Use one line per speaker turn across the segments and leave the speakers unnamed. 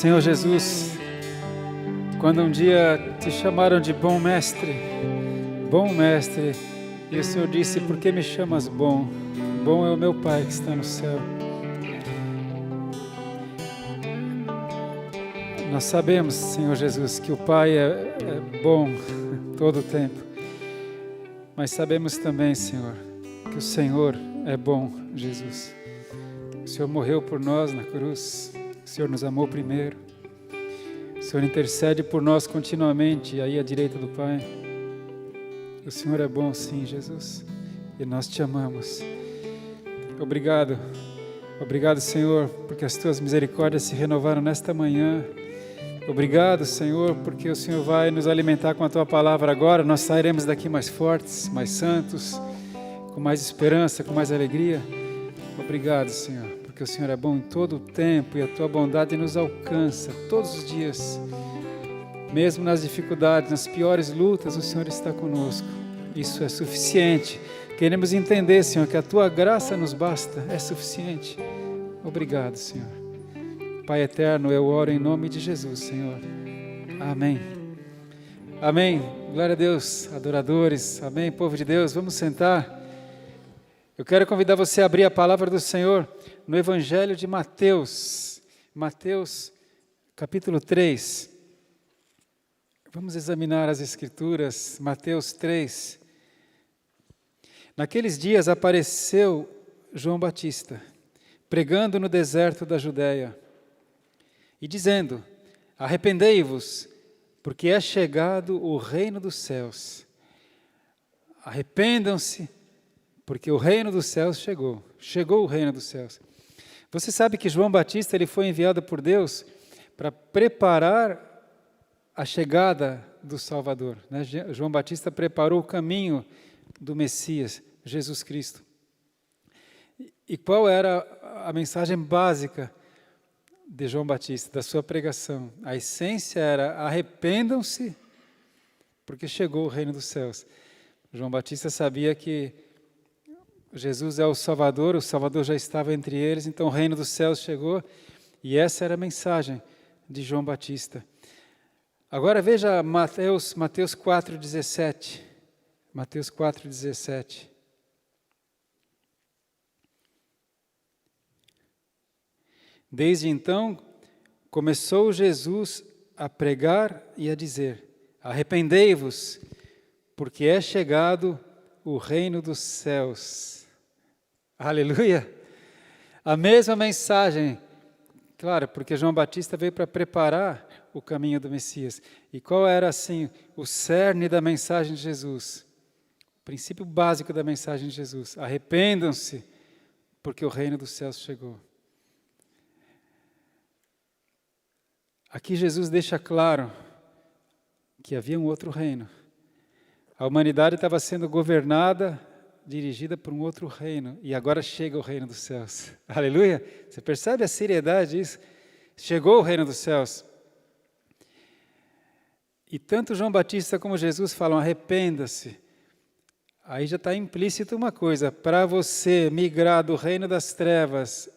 Senhor Jesus, quando um dia te chamaram de bom mestre, e o Senhor disse, por que me chamas bom? Bom é o meu Pai que está no céu. Nós sabemos, Senhor Jesus, que o Pai é bom todo o tempo, mas sabemos também, Senhor, que o Senhor é bom, Jesus. O Senhor morreu por nós na cruz, o Senhor nos amou primeiro, o Senhor intercede por nós continuamente, aí à direita do Pai. O Senhor é bom, sim, Jesus, e nós te amamos. Obrigado, Senhor, porque as tuas misericórdias se renovaram nesta manhã. Obrigado, Senhor, porque o Senhor vai nos alimentar com a tua palavra agora. Nós sairemos daqui mais fortes, mais santos, com mais esperança, com mais alegria. Obrigado, Senhor, porque o Senhor é bom em todo o tempo e a tua bondade nos alcança todos os dias. Mesmo nas dificuldades, nas piores lutas, o Senhor está conosco. Isso é suficiente. Queremos entender, Senhor, que a tua graça nos basta, é suficiente. Obrigado, Senhor. Pai eterno, eu oro em nome de Jesus, Senhor. Amém. Amém. Glória a Deus, adoradores. Amém, povo de Deus. Vamos sentar. Eu quero convidar você a abrir a palavra do Senhor no Evangelho de Mateus. Mateus, capítulo 3. Vamos examinar as Escrituras. Mateus 3. Naqueles dias apareceu João Batista, pregando no deserto da Judéia, e dizendo, arrependei-vos, porque é chegado o reino dos céus. Arrependam-se, porque o reino dos céus chegou o reino dos céus. Você sabe que João Batista ele foi enviado por Deus para preparar a chegada do Salvador, né? João Batista preparou o caminho do Messias, Jesus Cristo. E qual era a mensagem básica de João Batista, da sua pregação? A essência era, arrependam-se, porque chegou o reino dos céus. João Batista sabia que Jesus é o Salvador já estava entre eles, então o reino dos céus chegou, e essa era a mensagem de João Batista. Agora veja Mateus 4,17. Mateus 4,17. Desde então, começou Jesus a pregar e a dizer, arrependei-vos, porque é chegado o reino dos céus. Aleluia! A mesma mensagem, claro, porque João Batista veio para preparar o caminho do Messias. E qual era, assim, o cerne da mensagem de Jesus? O princípio básico da mensagem de Jesus. Arrependam-se, porque o reino dos céus chegou. Aqui Jesus deixa claro que havia um outro reino. A humanidade estava sendo governada, dirigida por um outro reino. E agora chega o reino dos céus. Aleluia! Você percebe a seriedade disso? Chegou o reino dos céus. E tanto João Batista como Jesus falam, arrependa-se. Aí já está implícito uma coisa, para você migrar do reino das trevas,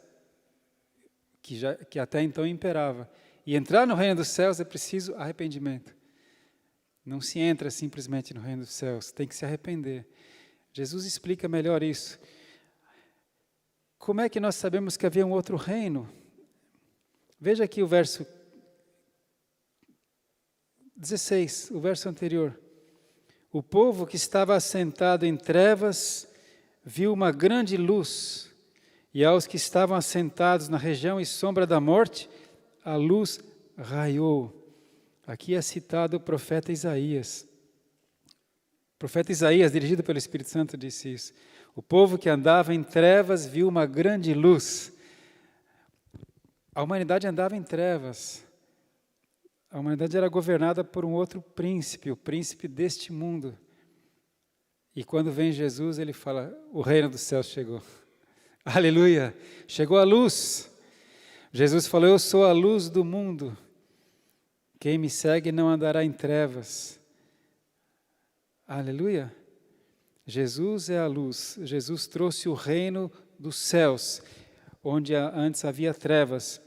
que até então imperava, e entrar no reino dos céus é preciso arrependimento. Não se entra simplesmente no reino dos céus, tem que se arrepender. Jesus explica melhor isso. Como é que nós sabemos que havia um outro reino? Veja aqui o verso 16, o verso anterior. O povo que estava assentado em trevas viu uma grande luz, e aos que estavam assentados na região e sombra da morte, a luz raiou. Aqui é citado o profeta Isaías. O profeta Isaías, dirigido pelo Espírito Santo, disse isso. O povo que andava em trevas viu uma grande luz. A humanidade andava em trevas. A humanidade era governada por um outro príncipe, o príncipe deste mundo. E quando vem Jesus, ele fala, o reino dos céus chegou. Aleluia! Chegou a luz. Jesus falou, eu sou a luz do mundo. Quem me segue não andará em trevas. Aleluia! Jesus é a luz. Jesus trouxe o reino dos céus, onde antes havia trevas.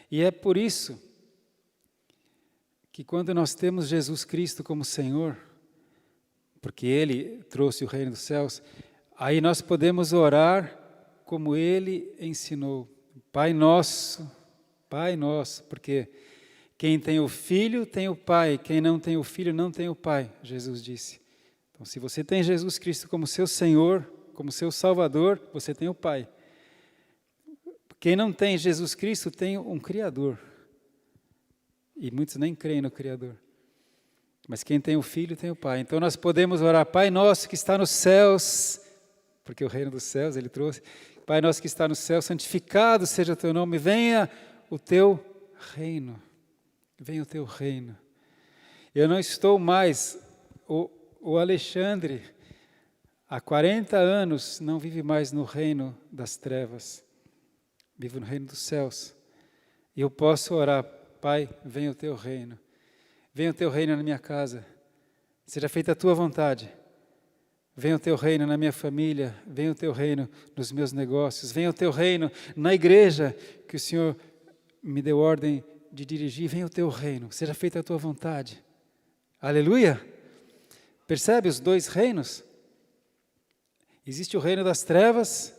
E é por isso que quando nós temos Jesus Cristo como Senhor, porque Ele trouxe o reino dos céus, aí nós podemos orar como Ele ensinou. Pai nosso, porque quem tem o Filho tem o Pai, quem não tem o Filho não tem o Pai, Jesus disse. Então, se você tem Jesus Cristo como seu Senhor, como seu Salvador, você tem o Pai. Quem não tem Jesus Cristo tem um Criador. E muitos nem creem no Criador. Mas quem tem o Filho tem o Pai. Então nós podemos orar, Pai nosso que está nos céus, porque o reino dos céus Ele trouxe. Pai nosso que está no céu, santificado seja o teu nome, venha o teu reino. Venha o teu reino. Eu não estou mais, o Alexandre, há 40 anos, não vive mais no reino das trevas. Vive no reino dos céus. E eu posso orar, Pai, venha o teu reino. Venha o teu reino na minha casa. Seja feita a tua vontade. Venha o teu reino na minha família. Venha o teu reino nos meus negócios. Venha o teu reino na igreja que o Senhor me deu ordem de dirigir. Venha o teu reino. Seja feita a tua vontade. Aleluia! Percebe os dois reinos? Existe o reino das trevas,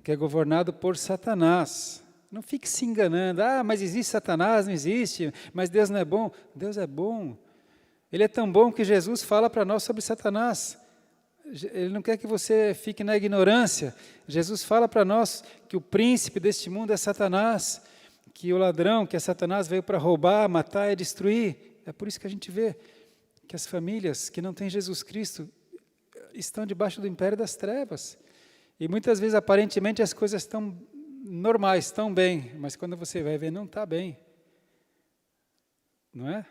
que é governado por Satanás. Não fique se enganando, mas existe Satanás, não existe, mas Deus não é bom. Deus é bom. Ele é tão bom que Jesus fala para nós sobre Satanás. Ele não quer que você fique na ignorância. Jesus fala para nós que o príncipe deste mundo é Satanás, que o ladrão, que é Satanás, veio para roubar, matar e destruir. É por isso que a gente vê que as famílias que não têm Jesus Cristo estão debaixo do império das trevas. E muitas vezes, aparentemente, as coisas estão normais, estão bem, mas quando você vai ver, não está bem. Não é?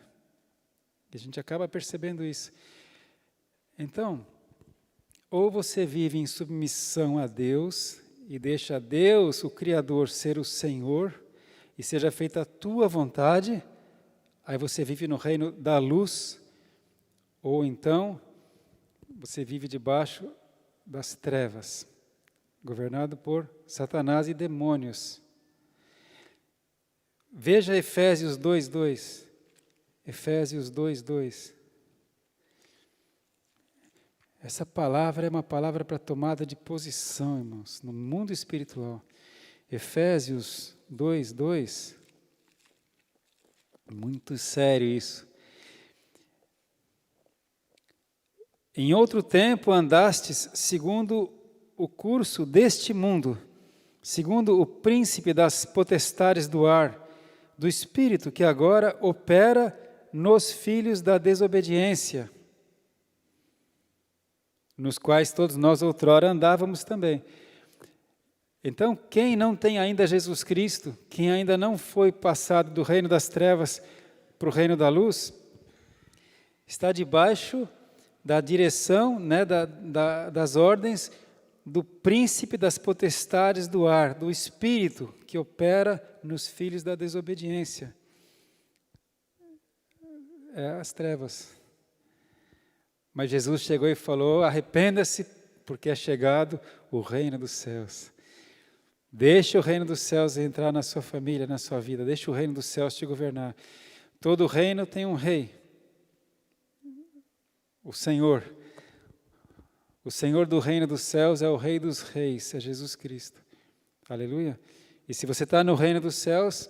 E a gente acaba percebendo isso. Então, ou você vive em submissão a Deus e deixa Deus, o Criador, ser o Senhor e seja feita a tua vontade, aí você vive no reino da luz, ou então você vive debaixo das trevas, governado por Satanás e demônios. Veja Efésios 2:2. Efésios 2:2. Essa palavra é uma palavra para tomada de posição, irmãos, no mundo espiritual. Efésios 2:2. Muito sério isso. Em outro tempo andastes segundo o curso deste mundo, segundo o príncipe das potestades do ar, do espírito que agora opera nos filhos da desobediência, nos quais todos nós outrora andávamos também. Então, quem não tem ainda Jesus Cristo, quem ainda não foi passado do reino das trevas para o reino da luz, está debaixo da direção, das ordens do príncipe das potestades do ar, do espírito que opera nos filhos da desobediência. É as trevas. Mas Jesus chegou e falou, arrependa-se, porque é chegado o reino dos céus. Deixe o reino dos céus entrar na sua família, na sua vida. Deixe o reino dos céus te governar. Todo reino tem um rei. O Senhor do reino dos céus é o Rei dos reis, é Jesus Cristo. Aleluia. E se você está no reino dos céus,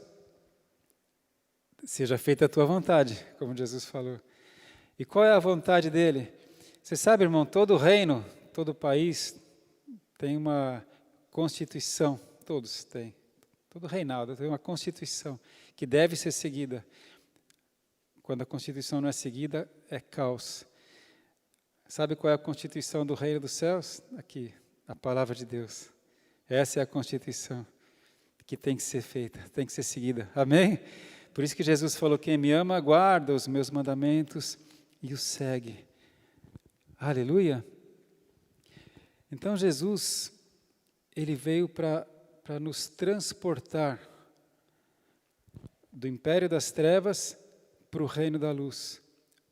seja feita a tua vontade, como Jesus falou. E qual é a vontade dele? Você sabe, irmão, todo reino, todo país tem uma constituição, todos têm. Todo reinado tem uma constituição que deve ser seguida. Quando a constituição não é seguida, é caos. Sabe qual é a constituição do reino dos céus? Aqui, a palavra de Deus. Essa é a constituição que tem que ser feita, tem que ser seguida. Amém? Por isso que Jesus falou, quem me ama, guarda os meus mandamentos e os segue. Aleluia! Então Jesus, Ele veio para nos transportar do império das trevas para o reino da luz.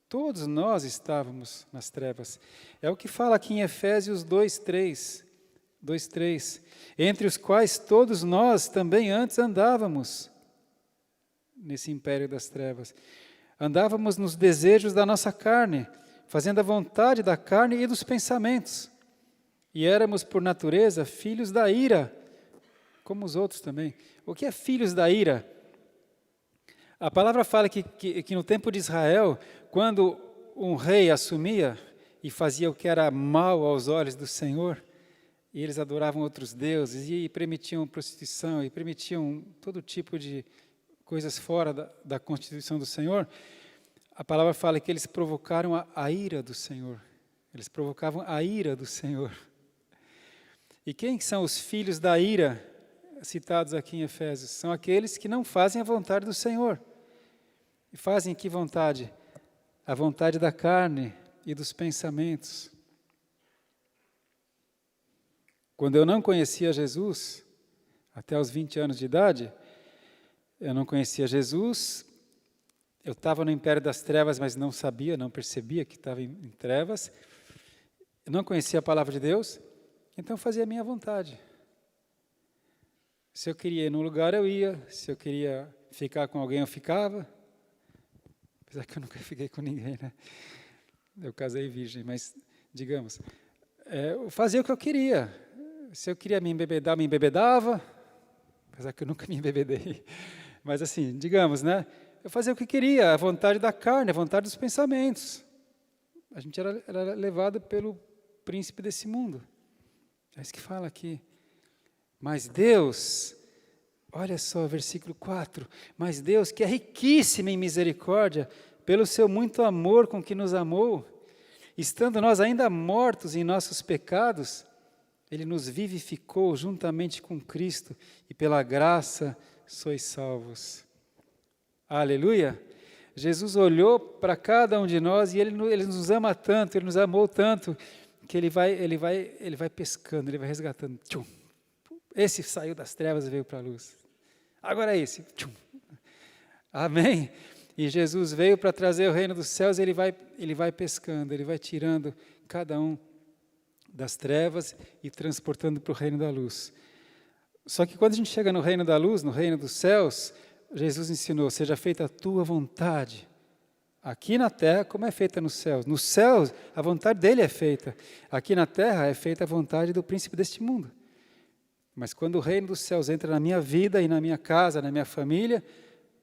Todos nós estávamos nas trevas. É o que fala aqui em Efésios 2:3, entre os quais todos nós também antes andávamos nesse império das trevas. Andávamos nos desejos da nossa carne, fazendo a vontade da carne e dos pensamentos. E éramos, por natureza, filhos da ira, como os outros também. O que é filhos da ira? A palavra fala que no tempo de Israel, quando um rei assumia e fazia o que era mal aos olhos do Senhor, e eles adoravam outros deuses, e permitiam prostituição, e permitiam todo tipo de coisas fora da constituição do Senhor, a palavra fala que eles provocaram a ira do Senhor. Eles provocavam a ira do Senhor. E quem são os filhos da ira, citados aqui em Efésios? São aqueles que não fazem a vontade do Senhor. E fazem que vontade? A vontade da carne e dos pensamentos. Quando eu não conhecia Jesus, até os 20 anos de idade, eu não conhecia Jesus, eu estava no império das trevas, mas não sabia, não percebia que estava em trevas, eu não conhecia a palavra de Deus, então fazia a minha vontade. Se eu queria ir num lugar, eu ia, se eu queria ficar com alguém, eu ficava, apesar que eu nunca fiquei com ninguém, né? Eu casei virgem, mas, digamos, eu fazia o que eu queria. Se eu queria me embebedar, eu me embebedava, apesar que eu nunca me embebedei. Mas assim, digamos, né? Eu fazia o que queria, a vontade da carne, a vontade dos pensamentos. A gente era levado pelo príncipe desse mundo. É isso que fala aqui. Mas Deus, olha só, versículo 4. Mas Deus, que é riquíssimo em misericórdia, pelo seu muito amor com que nos amou, estando nós ainda mortos em nossos pecados, Ele nos vivificou juntamente com Cristo, e pela graça sois salvos. Aleluia! Jesus olhou para cada um de nós e Ele nos ama tanto, Ele nos amou tanto, que Ele vai pescando, Ele vai resgatando. Tchum. Esse saiu das trevas e veio para a luz. Agora é esse. Tchum. Amém? E Jesus veio para trazer o reino dos céus, Ele vai pescando, Ele vai tirando cada um das trevas e transportando para o reino da luz. Só que quando a gente chega no reino da luz, no reino dos céus, Jesus ensinou, seja feita a tua vontade, aqui na terra como é feita nos céus. Nos céus, a vontade dele é feita. Aqui na terra é feita a vontade do príncipe deste mundo. Mas quando o reino dos céus entra na minha vida e na minha casa, na minha família,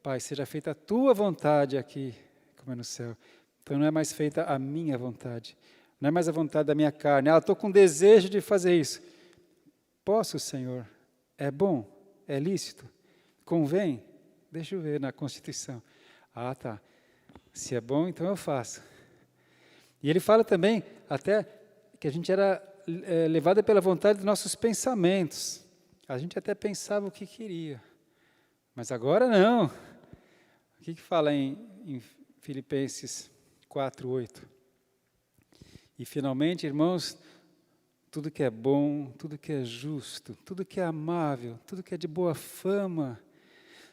Pai, seja feita a tua vontade aqui, como é no céu. Então não é mais feita a minha vontade, não é mais a vontade da minha carne. Estou com desejo de fazer isso. Posso, Senhor? É bom? É lícito? Convém? Deixa eu ver na Constituição. Tá. Se é bom, então eu faço. E ele fala também até que a gente era levada pela vontade dos nossos pensamentos. A gente até pensava o que queria. Mas agora não. O que fala em Filipenses 4:8? E finalmente, irmãos, tudo que é bom, tudo que é justo, tudo que é amável, tudo que é de boa fama,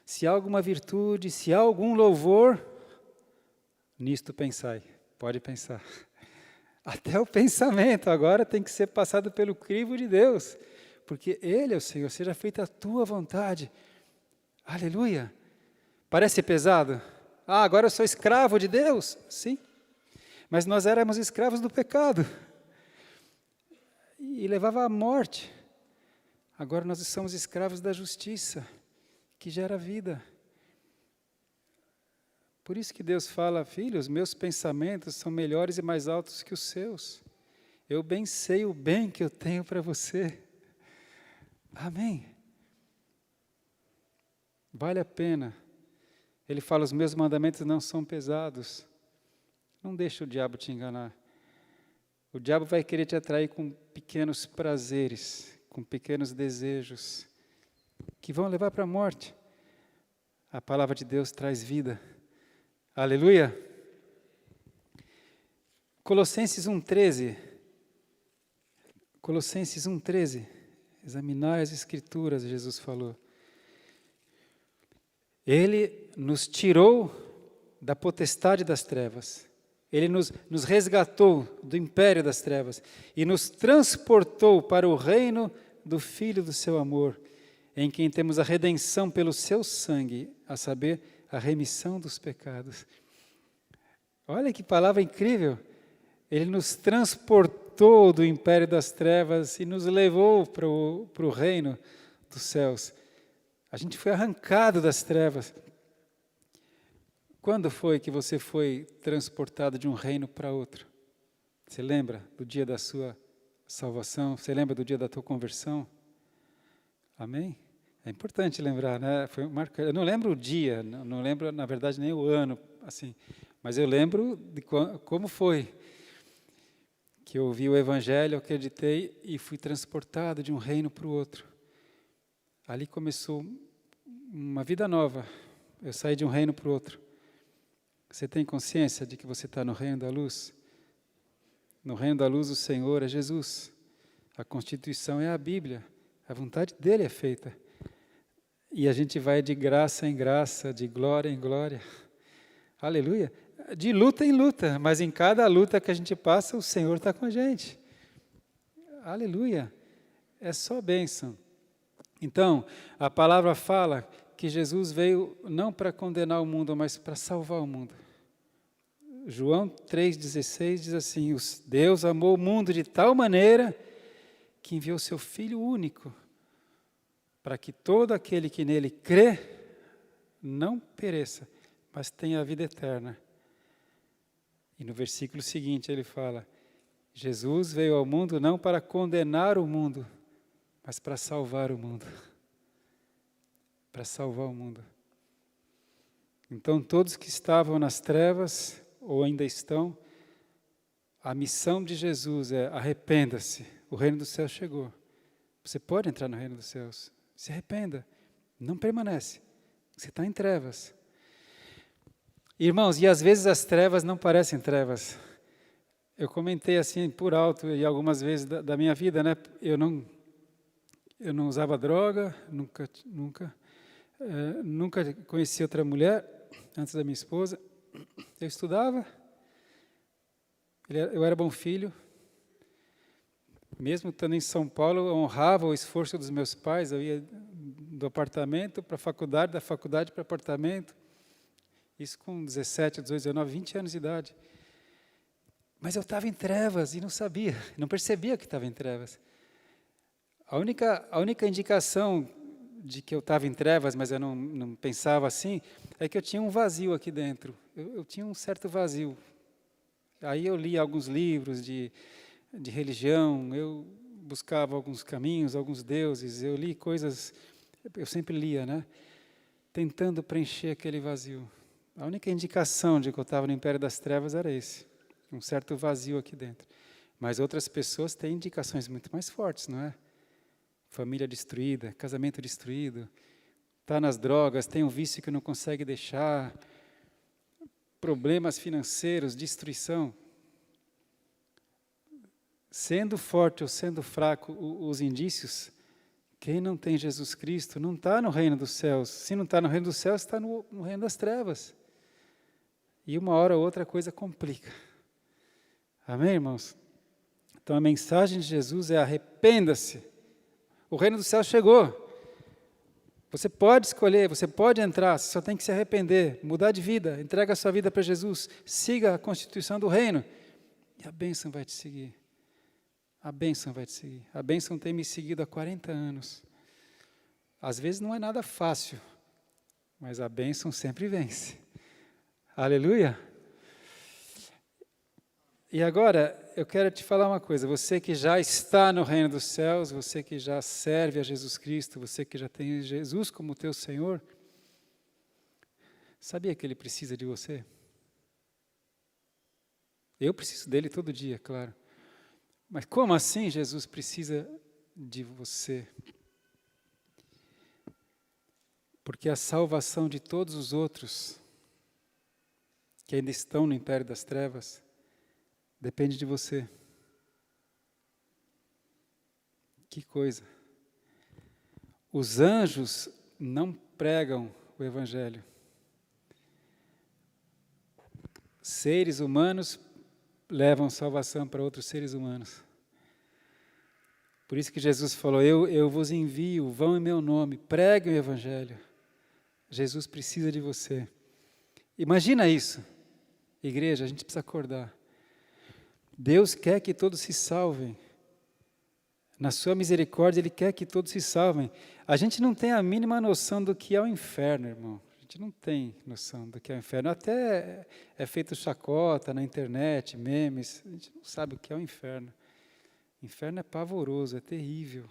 se há alguma virtude, se há algum louvor, nisto pensai. Pode pensar. Até o pensamento agora tem que ser passado pelo crivo de Deus, porque Ele é o Senhor, seja feita a tua vontade. Aleluia! Parece pesado? Agora eu sou escravo de Deus? Sim. Mas nós éramos escravos do pecado. E levava à morte. Agora nós somos escravos da justiça, que gera vida. Por isso que Deus fala, filhos, meus pensamentos são melhores e mais altos que os seus. Eu bem sei o bem que eu tenho para você. Amém? Vale a pena. Ele fala, os meus mandamentos não são pesados. Não deixa o diabo te enganar. O diabo vai querer te atrair com pequenos prazeres, com pequenos desejos, que vão levar para a morte. A palavra de Deus traz vida. Aleluia! Colossenses 1:13. Colossenses 1:13. Examinar as Escrituras, Jesus falou. Ele nos tirou da potestade das trevas. Ele nos resgatou do império das trevas e nos transportou para o reino do Filho do seu amor, em quem temos a redenção pelo seu sangue, a saber, a remissão dos pecados. Olha que palavra incrível. Ele nos transportou do império das trevas e nos levou para o reino dos céus. A gente foi arrancado das trevas. Quando foi que você foi transportado de um reino para outro? Você lembra do dia da sua salvação? Você lembra do dia da tua conversão? Amém? É importante lembrar, né? Foi marcante. Eu não lembro o dia, não lembro, na verdade, nem o ano, assim, mas eu lembro de como foi que eu ouvi o Evangelho, acreditei e fui transportado de um reino para o outro. Ali começou uma vida nova. Eu saí de um reino para o outro. Você tem consciência de que você está no reino da luz? No reino da luz, o Senhor é Jesus. A Constituição é a Bíblia. A vontade dele é feita. E a gente vai de graça em graça, de glória em glória. Aleluia. De luta em luta, mas em cada luta que a gente passa, o Senhor está com a gente. Aleluia. É só bênção. Então, a palavra fala que Jesus veio não para condenar o mundo, mas para salvar o mundo. João 3,16 diz assim: Deus amou o mundo de tal maneira que enviou seu Filho único, para que todo aquele que nele crê não pereça, mas tenha a vida eterna. E no versículo seguinte ele fala: Jesus veio ao mundo não para condenar o mundo, mas para salvar o mundo. Para salvar o mundo. Então todos que estavam nas trevas, ou ainda estão, a missão de Jesus é: arrependa-se, o reino dos céus chegou. Você pode entrar no reino dos céus, se arrependa, não permanece, você está em trevas. Irmãos, e às vezes as trevas não parecem trevas. Eu comentei assim por alto, e algumas vezes da minha vida, né? Eu não usava droga, nunca conheci outra mulher antes da minha esposa. Eu estudava, eu era bom filho. Mesmo estando em São Paulo, eu honrava o esforço dos meus pais. Eu ia do apartamento para a faculdade, da faculdade para o apartamento. Isso com 17, 18, 19, 20 anos de idade. Mas eu estava em trevas e não sabia, não percebia que estava em trevas. A única indicação de que eu estava em trevas, mas eu não pensava assim, é que eu tinha um vazio aqui dentro. Eu tinha um certo vazio. Aí eu li alguns livros de religião, eu buscava alguns caminhos, alguns deuses, eu li coisas, eu sempre lia, né? Tentando preencher aquele vazio. A única indicação de que eu estava no império das trevas era esse, um certo vazio aqui dentro. Mas outras pessoas têm indicações muito mais fortes, não é? Família destruída, casamento destruído, está nas drogas, tem um vício que não consegue deixar, problemas financeiros, destruição. Sendo forte ou sendo fraco, os indícios, quem não tem Jesus Cristo não está no reino dos céus. Se não está no reino dos céus, está no reino das trevas. E uma hora ou outra a coisa complica. Amém, irmãos? Então a mensagem de Jesus é: arrependa-se. O reino dos céus chegou. Você pode escolher, você pode entrar, você só tem que se arrepender, mudar de vida, entrega a sua vida para Jesus, siga a constituição do reino, e a bênção vai te seguir. A bênção vai te seguir. A bênção tem me seguido há 40 anos. Às vezes não é nada fácil, mas a bênção sempre vence. Aleluia! E agora, eu quero te falar uma coisa. Você que já está no reino dos céus, você que já serve a Jesus Cristo, você que já tem Jesus como teu Senhor, sabia que Ele precisa de você? Eu preciso dele todo dia, claro. Mas como assim Jesus precisa de você? Porque a salvação de todos os outros que ainda estão no império das trevas depende de você. Que coisa. Os anjos não pregam o Evangelho. Seres humanos levam salvação para outros seres humanos. Por isso que Jesus falou: eu vos envio, vão em meu nome, preguem o Evangelho. Jesus precisa de você. Imagina isso. Igreja, a gente precisa acordar. Deus quer que todos se salvem. Na sua misericórdia, Ele quer que todos se salvem. A gente não tem a mínima noção do que é o inferno, irmão. A gente não tem noção do que é o inferno. Até é feito chacota na internet, memes. A gente não sabe o que é o inferno. O inferno é pavoroso, é terrível.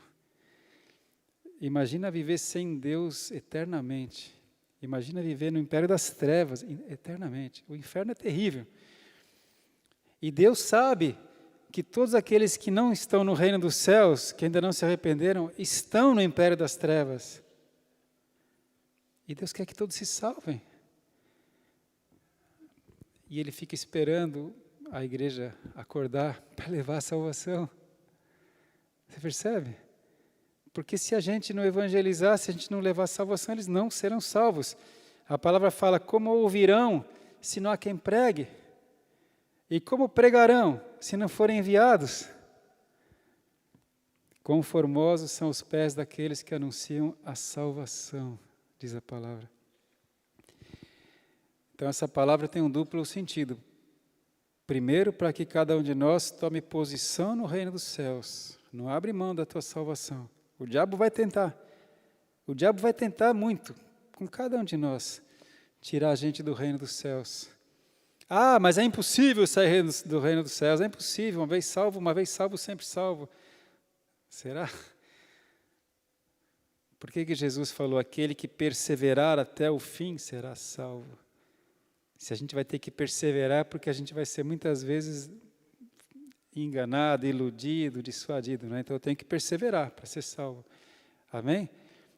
Imagina viver sem Deus eternamente. Imagina viver no império das trevas eternamente. O inferno é terrível. E Deus sabe que todos aqueles que não estão no reino dos céus, que ainda não se arrependeram, estão no império das trevas. E Deus quer que todos se salvem. E Ele fica esperando a igreja acordar para levar a salvação. Você percebe? Porque se a gente não evangelizar, se a gente não levar a salvação, eles não serão salvos. A palavra fala, como ouvirão, se não há quem pregue? E como pregarão, se não forem enviados? Quão formosos são os pés daqueles que anunciam a salvação, diz a palavra. Então essa palavra tem um duplo sentido. Primeiro, para que cada um de nós tome posição no reino dos céus. Não abre mão da tua salvação. O diabo vai tentar. O diabo vai tentar muito, com cada um de nós, tirar a gente do reino dos céus. Ah, mas é impossível sair do reino dos céus. É impossível. Uma vez salvo, sempre salvo. Será? Por que Jesus falou, aquele que perseverar até o fim será salvo? Se a gente vai ter que perseverar, porque a gente vai ser muitas vezes enganado, iludido, dissuadido, né? Então eu tenho que perseverar para ser salvo. Amém?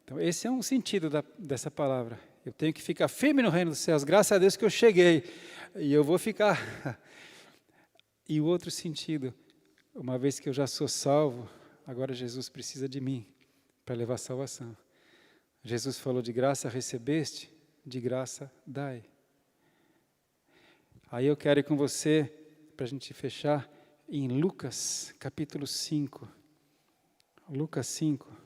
Então esse é um sentido dessa palavra. Eu tenho que ficar firme no reino dos céus, graças a Deus que eu cheguei, e eu vou ficar. E o outro sentido, uma vez que eu já sou salvo, agora Jesus precisa de mim para levar a salvação. Jesus falou, de graça recebeste, de graça dai. Aí eu quero ir com você, para a gente fechar, em Lucas, capítulo 5. Lucas 5.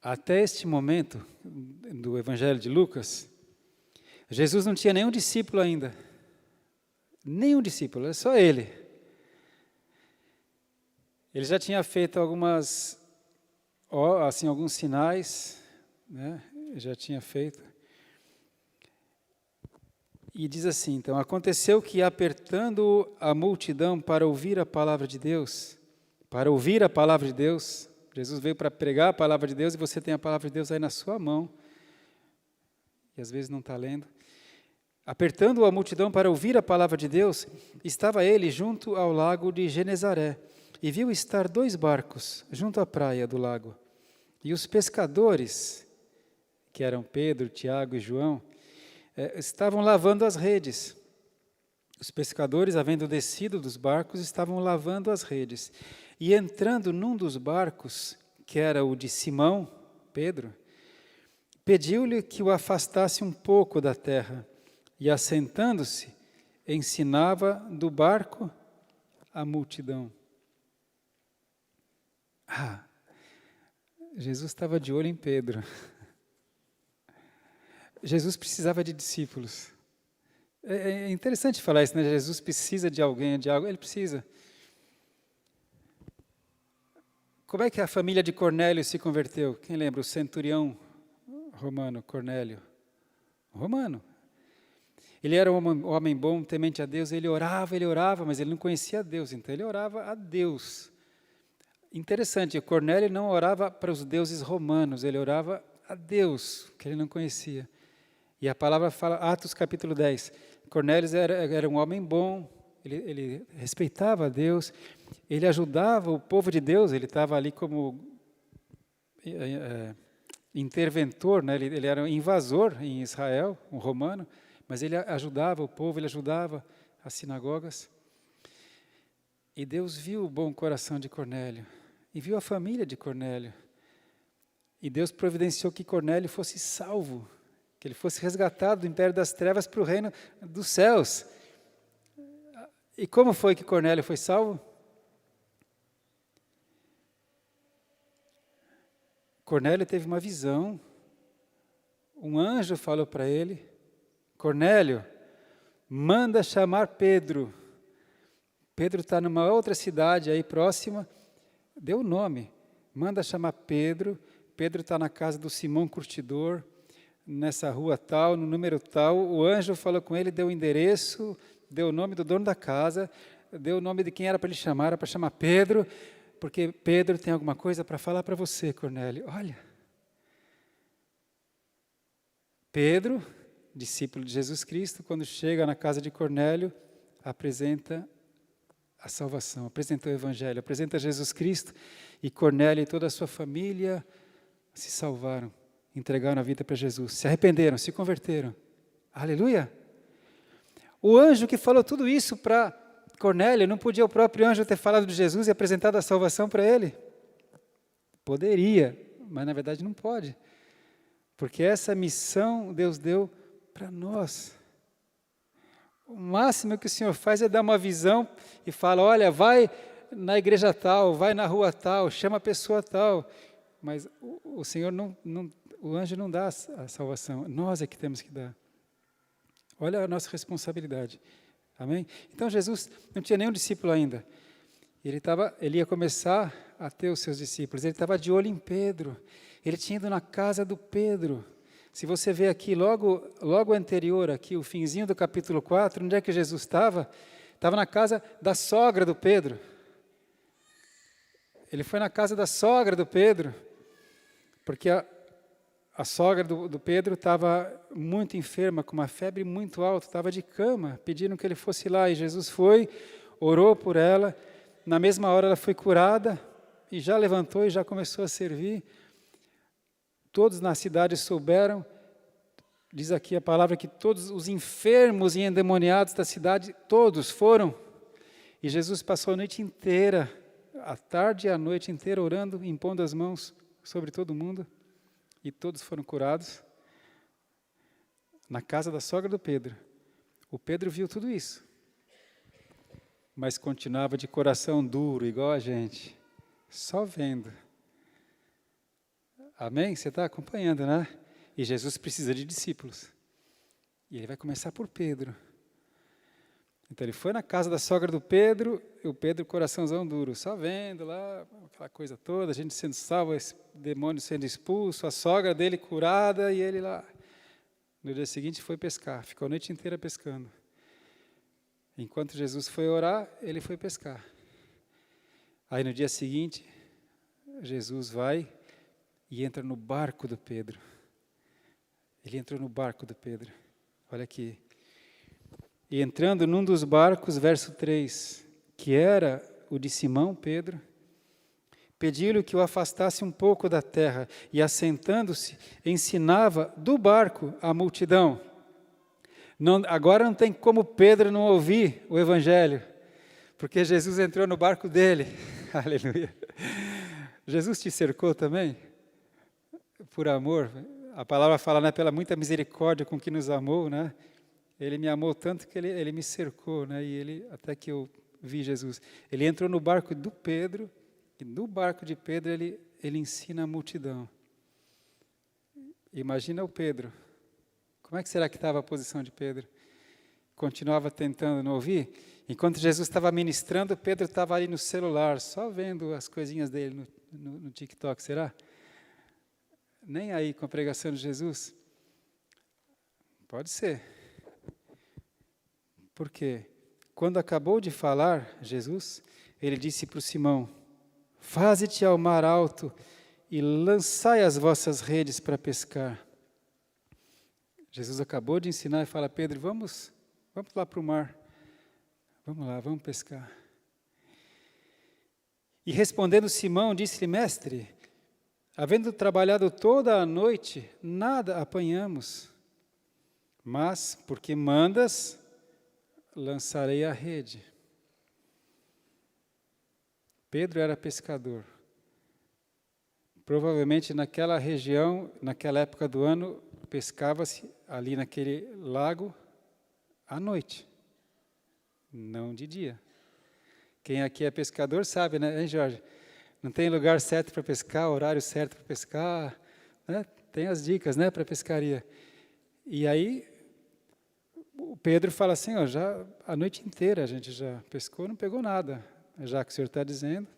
Até este momento do Evangelho de Lucas, Jesus não tinha nenhum discípulo ainda. Nenhum discípulo, era só ele. Ele já tinha feito alguns sinais, né? Já tinha feito. E diz assim, então, aconteceu que apertando a multidão para ouvir a palavra de Deus, Jesus veio para pregar a palavra de Deus e você tem a palavra de Deus aí na sua mão, e às vezes não está lendo. Apertando a multidão para ouvir a palavra de Deus, estava ele junto ao lago de Genezaré, e viu estar 2 barcos junto à praia do lago. E os pescadores, que eram Pedro, Tiago e João, estavam lavando as redes. Os pescadores, havendo descido dos barcos, estavam lavando as redes. E entrando num dos barcos, que era o de Simão, Pedro, pediu-lhe que o afastasse um pouco da terra. E assentando-se, ensinava do barco a multidão. Jesus estava de olho em Pedro. Jesus precisava de discípulos. É interessante falar isso, né? Jesus precisa de alguém, de algo. Ele precisa. Como é que a família de Cornélio se converteu? Quem lembra? O centurião romano, Cornélio. Romano. Ele era um homem bom, temente a Deus. Ele orava, mas ele não conhecia Deus. Então ele orava a Deus. Interessante, Cornélio não orava para os deuses romanos, ele orava a Deus, que ele não conhecia. E a palavra fala, Atos capítulo 10, Cornélio era um homem bom, ele respeitava a Deus, ele ajudava o povo de Deus, ele estava ali como interventor, né? Ele era um invasor em Israel, um romano, mas ele ajudava o povo, ele ajudava as sinagogas. E Deus viu o bom coração de Cornélio, e viu a família de Cornélio. E Deus providenciou que Cornélio fosse salvo, que ele fosse resgatado do império das trevas para o reino dos céus. E como foi que Cornélio foi salvo? Cornélio teve uma visão. Um anjo falou para ele: Cornélio, manda chamar Pedro. Pedro está numa outra cidade aí próxima, deu o nome, manda chamar Pedro. Pedro está na casa do Simão Curtidor, nessa rua tal, no número tal. O anjo falou com ele, deu o endereço, deu o nome do dono da casa, deu o nome de quem era para ele chamar, era para chamar Pedro, porque Pedro tem alguma coisa para falar para você, Cornélio. Olha, Pedro, discípulo de Jesus Cristo, quando chega na casa de Cornélio, apresenta a salvação, apresenta o Evangelho, apresenta Jesus Cristo, e Cornélio e toda a sua família se salvaram, entregaram a vida para Jesus, se arrependeram, se converteram. Aleluia! O anjo que falou tudo isso para Cornélio, não podia o próprio anjo ter falado de Jesus e apresentado a salvação para ele? Poderia, mas na verdade não pode. Porque essa missão Deus deu para nós. O máximo que o Senhor faz é dar uma visão e fala, olha, vai na igreja tal, vai na rua tal, chama a pessoa tal. Mas o Senhor o anjo não dá a salvação, nós é que temos que dar. Olha a nossa responsabilidade. Amém? Então Jesus não tinha nenhum discípulo ainda. Ele ia começar a ter os seus discípulos. Ele estava de olho em Pedro. Ele tinha ido na casa do Pedro. Se você vê aqui, logo anterior, aqui, o finzinho do capítulo 4, onde é que Jesus estava? Estava na casa da sogra do Pedro. Ele foi na casa da sogra do Pedro, porque a sogra do Pedro estava muito enferma, com uma febre muito alta, estava de cama, pedindo que ele fosse lá. E Jesus foi, orou por ela. Na mesma hora ela foi curada e já levantou e já começou a servir. Todos na cidade souberam, diz aqui a palavra, que todos os enfermos e endemoniados da cidade, todos foram. E Jesus passou a noite inteira, a tarde e a noite inteira, orando, impondo as mãos sobre todo mundo. E todos foram curados na casa da sogra do Pedro. O Pedro viu tudo isso, mas continuava de coração duro, igual a gente, só vendo. Amém? Você está acompanhando, né? E Jesus precisa de discípulos. E ele vai começar por Pedro. Então ele foi na casa da sogra do Pedro, e o Pedro, coraçãozão duro, só vendo lá, aquela coisa toda, a gente sendo salvo, esse demônio sendo expulso, a sogra dele curada, e ele lá. No dia seguinte foi pescar, ficou a noite inteira pescando. Enquanto Jesus foi orar, ele foi pescar. Aí no dia seguinte, Jesus vai e entra no barco do Pedro. Ele entrou no barco do Pedro. Olha aqui. E entrando num dos barcos, verso 3, que era o de Simão Pedro, pediu-lhe que o afastasse um pouco da terra, e assentando-se, ensinava do barco a multidão. Agora não tem como Pedro não ouvir o Evangelho, porque Jesus entrou no barco dele. Aleluia. Jesus te cercou também? Por amor. A palavra fala, né, pela muita misericórdia com que nos amou, né? Ele me amou tanto que ele me cercou, né? E até que eu vi Jesus. Ele entrou no barco do Pedro, e no barco de Pedro ele ensina a multidão. Imagina o Pedro. Como é que será que estava a posição de Pedro? Continuava tentando não ouvir? Enquanto Jesus estava ministrando, Pedro estava ali no celular, só vendo as coisinhas dele no TikTok, será? Nem aí com a pregação de Jesus? Pode ser. Por quê? Quando acabou de falar, Jesus, ele disse para o Simão, faze-te ao mar alto e lançai as vossas redes para pescar. Jesus acabou de ensinar e fala, Pedro, vamos lá para o mar. Vamos lá, vamos pescar. E respondendo Simão, disse-lhe, mestre, havendo trabalhado toda a noite, nada apanhamos. Mas, porque mandas, lançarei a rede. Pedro era pescador. Provavelmente naquela região, naquela época do ano, pescava-se ali naquele lago à noite, não de dia. Quem aqui é pescador sabe, né, hein, Jorge? Não tem lugar certo para pescar, horário certo para pescar, né? Tem as dicas, né, para pescaria. E aí, o Pedro fala assim, ó, já a noite inteira a gente já pescou, não pegou nada. Já que o Senhor está dizendo,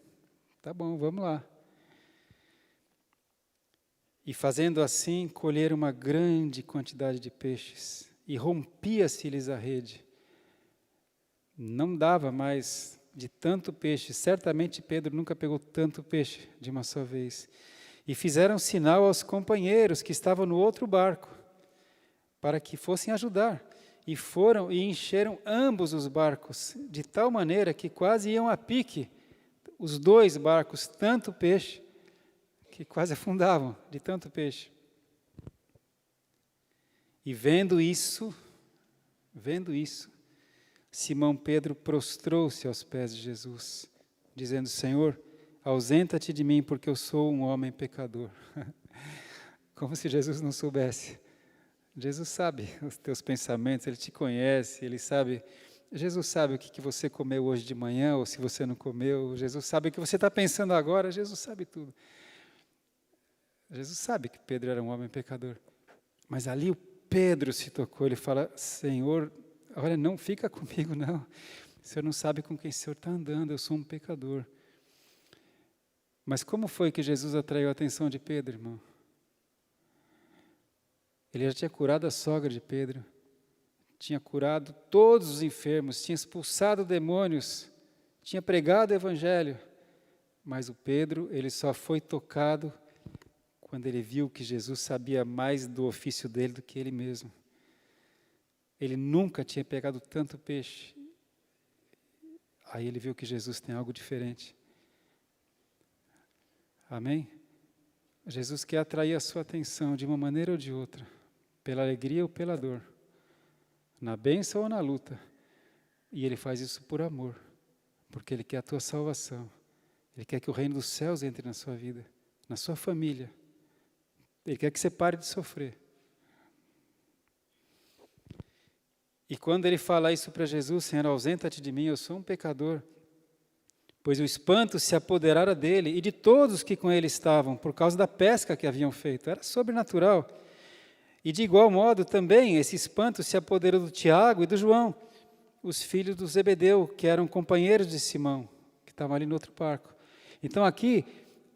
tá bom, vamos lá. E fazendo assim, colheram uma grande quantidade de peixes, e rompia-se-lhes a rede. Não dava mais de tanto peixe. Certamente Pedro nunca pegou tanto peixe de uma só vez. E fizeram sinal aos companheiros que estavam no outro barco, para que fossem ajudar. E foram e encheram ambos os barcos, de tal maneira que quase iam a pique, os dois barcos, tanto peixe, que quase afundavam de tanto peixe. E vendo isso, Simão Pedro prostrou-se aos pés de Jesus, dizendo, Senhor, ausenta-te de mim, porque eu sou um homem pecador. Como se Jesus não soubesse. Jesus sabe os teus pensamentos, Ele te conhece, Ele sabe. Jesus sabe o que você comeu hoje de manhã, ou se você não comeu. Jesus sabe o que você está pensando agora, Jesus sabe tudo. Jesus sabe que Pedro era um homem pecador. Mas ali o Pedro se tocou, ele fala, Senhor, olha, não fica comigo não. O Senhor não sabe com quem o Senhor está andando, eu sou um pecador. Mas como foi que Jesus atraiu a atenção de Pedro, irmão? Ele já tinha curado a sogra de Pedro, tinha curado todos os enfermos, tinha expulsado demônios, tinha pregado o evangelho. Mas o Pedro, ele só foi tocado quando ele viu que Jesus sabia mais do ofício dele do que ele mesmo. Ele nunca tinha pegado tanto peixe. Aí ele viu que Jesus tem algo diferente. Amém? Jesus quer atrair a sua atenção de uma maneira ou de outra, pela alegria ou pela dor, na bênção ou na luta. E Ele faz isso por amor, porque Ele quer a tua salvação. Ele quer que o reino dos céus entre na sua vida, na sua família. Ele quer que você pare de sofrer. E quando Ele fala isso para Jesus, Senhor, ausenta-te de mim, eu sou um pecador, pois o espanto se apoderara dele e de todos que com ele estavam, por causa da pesca que haviam feito. Era sobrenatural. E de igual modo também esse espanto se apoderou do Tiago e do João, os filhos do Zebedeu, que eram companheiros de Simão, que estavam ali no outro barco. Então aqui,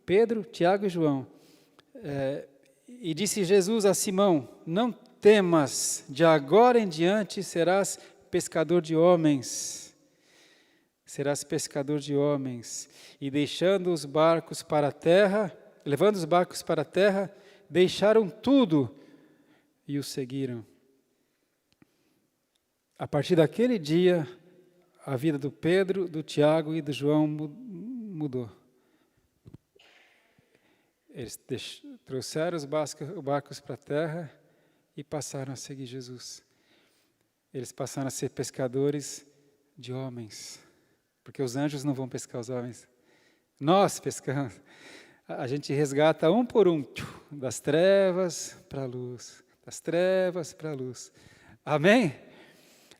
Pedro, Tiago e João. E disse Jesus a Simão, não temas, de agora em diante serás pescador de homens. Serás pescador de homens. E deixando os barcos para a terra, levando os barcos para a terra, deixaram tudo e o seguiram. A partir daquele dia, a vida do Pedro, do Tiago e do João mudou. Eles trouxeram os barcos para a terra e passaram a seguir Jesus. Eles passaram a ser pescadores de homens, porque os anjos não vão pescar os homens. Nós pescamos. A gente resgata um por um, das trevas para a luz, das trevas para a luz. Amém?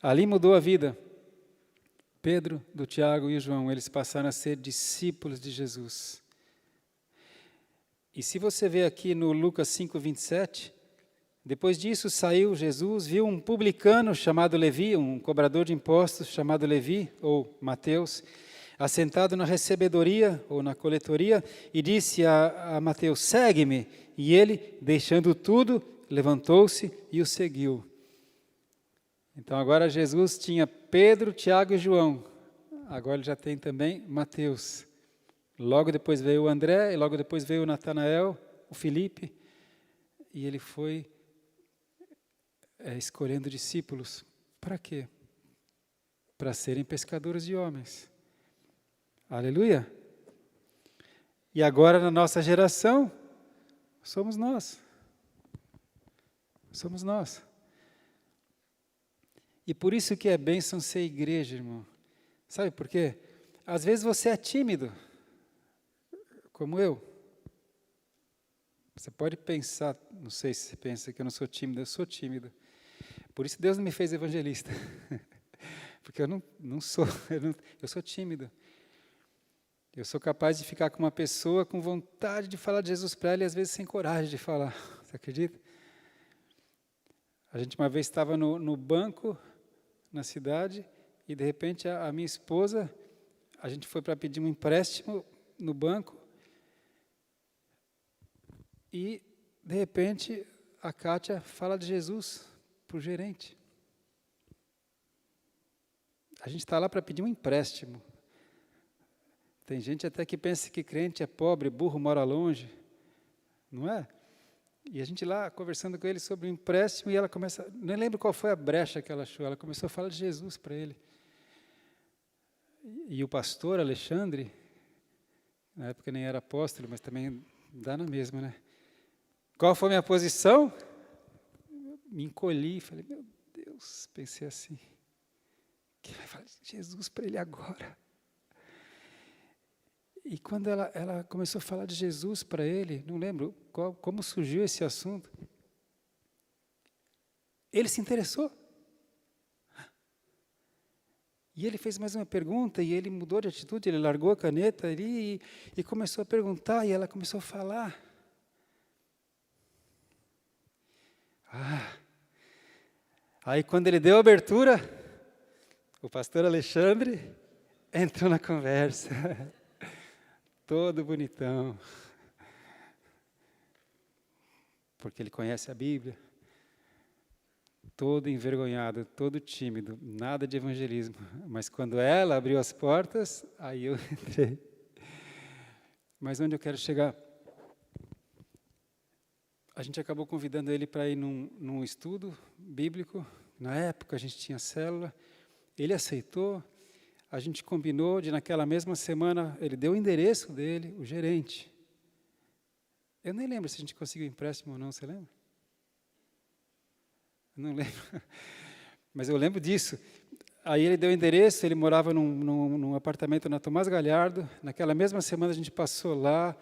Ali mudou a vida. Pedro, do Tiago e João, eles passaram a ser discípulos de Jesus. E se você vê aqui no Lucas 5:27, depois disso saiu Jesus, viu um publicano chamado Levi, um cobrador de impostos chamado Levi, ou Mateus, assentado na recebedoria, ou na coletoria, e disse a Mateus, segue-me. E ele, deixando tudo, levantou-se e o seguiu. Então agora Jesus tinha Pedro, Tiago e João, agora ele já tem também Mateus. Logo depois veio o André, e logo depois veio o Natanael, o Filipe, e ele foi escolhendo discípulos. Para quê? Para serem pescadores de homens. Aleluia! E agora na nossa geração, somos nós. Somos nós. E por isso que é bênção ser igreja, irmão. Sabe por quê? Às vezes você é tímido, como eu. Você pode pensar, não sei se você pensa que eu não sou tímido, eu sou tímido. Por isso Deus não me fez evangelista. Porque eu não sou, eu sou tímido. Eu sou capaz de ficar com uma pessoa com vontade de falar de Jesus para ela e às vezes sem coragem de falar. Você acredita? A gente uma vez estava no banco, na cidade, e de repente a minha esposa, a gente foi para pedir um empréstimo no banco, e de repente a Kátia fala de Jesus para o gerente. A gente está lá para pedir um empréstimo. Tem gente até que pensa que crente é pobre, burro, mora longe. Não é? E a gente lá conversando com ele sobre o empréstimo, e ela começa, nem lembro qual foi a brecha que ela achou, ela começou a falar de Jesus para ele. E o pastor Alexandre, na época nem era apóstolo, mas também dá na mesma, né? Qual foi a minha posição? Me encolhi, falei, meu Deus, pensei assim, que vai falar de Jesus para ele agora? E quando ela começou a falar de Jesus para ele, não lembro como surgiu esse assunto, ele se interessou. E ele fez mais uma pergunta, e ele mudou de atitude, ele largou a caneta ali e começou a perguntar, e ela começou a falar. Aí quando ele deu a abertura, o pastor Alexandre entrou na conversa. Todo bonitão, porque ele conhece a Bíblia, todo envergonhado, todo tímido, nada de evangelismo, mas quando ela abriu as portas, aí eu entrei. Mas onde eu quero chegar? A gente acabou convidando ele para ir num estudo bíblico, na época a gente tinha célula, ele aceitou. A gente combinou de, naquela mesma semana, ele deu o endereço dele, o gerente. Eu nem lembro se a gente conseguiu empréstimo ou não, você lembra? Eu não lembro, mas eu lembro disso. Aí ele deu o endereço, ele morava num apartamento na Tomás Galhardo. Naquela mesma semana a gente passou lá,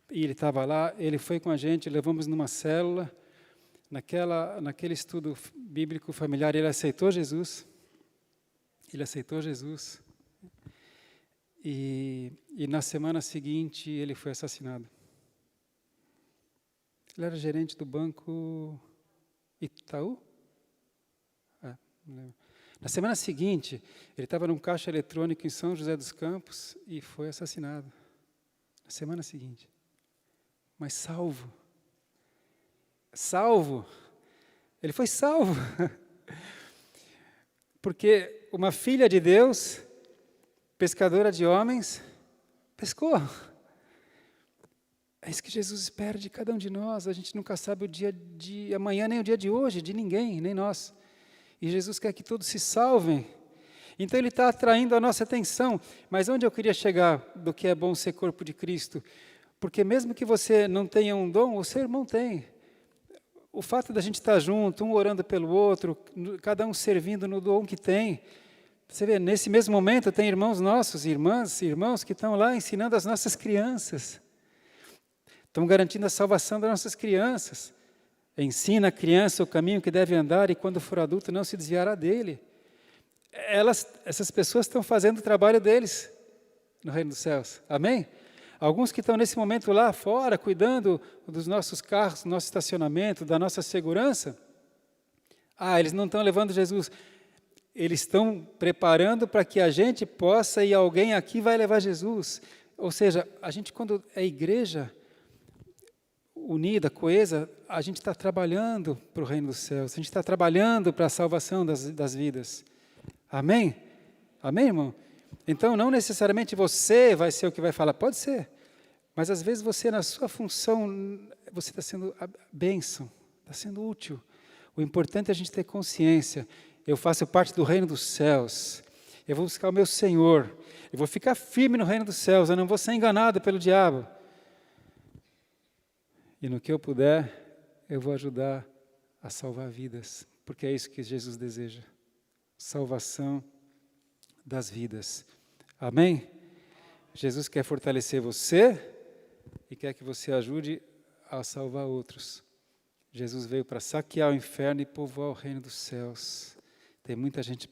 e ele estava lá, ele foi com a gente, levamos numa célula. Naquele estudo bíblico familiar, ele aceitou Jesus. Ele aceitou Jesus e na semana seguinte ele foi assassinado. Ele era gerente do Banco Itaú? Não lembro. Na semana seguinte, ele estava num caixa eletrônico em São José dos Campos e foi assassinado. Na semana seguinte. Mas salvo. Salvo. Ele foi salvo. Porque uma filha de Deus, pescadora de homens, pescou. É isso que Jesus espera de cada um de nós. A gente nunca sabe o dia de amanhã, nem o dia de hoje, de ninguém, nem nós. E Jesus quer que todos se salvem. Então Ele está atraindo a nossa atenção. Mas onde eu queria chegar do que é bom ser corpo de Cristo? Porque mesmo que você não tenha um dom, o seu irmão tem. O fato da gente estar junto, um orando pelo outro, cada um servindo no dom que tem. Você vê, nesse mesmo momento tem irmãos nossos, irmãos que estão lá ensinando as nossas crianças. Estão garantindo a salvação das nossas crianças. Ensina a criança o caminho que deve andar e quando for adulto não se desviará dele. Essas pessoas estão fazendo o trabalho deles no reino dos céus. Amém? Alguns que estão nesse momento lá fora, cuidando dos nossos carros, do nosso estacionamento, da nossa segurança. Eles não estão levando Jesus. Eles estão preparando para que a gente possa, e alguém aqui vai levar Jesus. Ou seja, a gente quando é igreja unida, coesa, a gente está trabalhando para o reino dos céus. A gente está trabalhando para a salvação das vidas. Amém? Amém, irmão? Então, não necessariamente você vai ser o que vai falar, pode ser, mas às vezes você, na sua função, você está sendo a bênção, está sendo útil. O importante é a gente ter consciência, eu faço parte do reino dos céus, eu vou buscar o meu Senhor, eu vou ficar firme no reino dos céus, eu não vou ser enganado pelo diabo. E no que eu puder, eu vou ajudar a salvar vidas, porque é isso que Jesus deseja, salvação das vidas. Amém? Jesus quer fortalecer você e quer que você ajude a salvar outros. Jesus veio para saquear o inferno e povoar o reino dos céus. Tem muita gente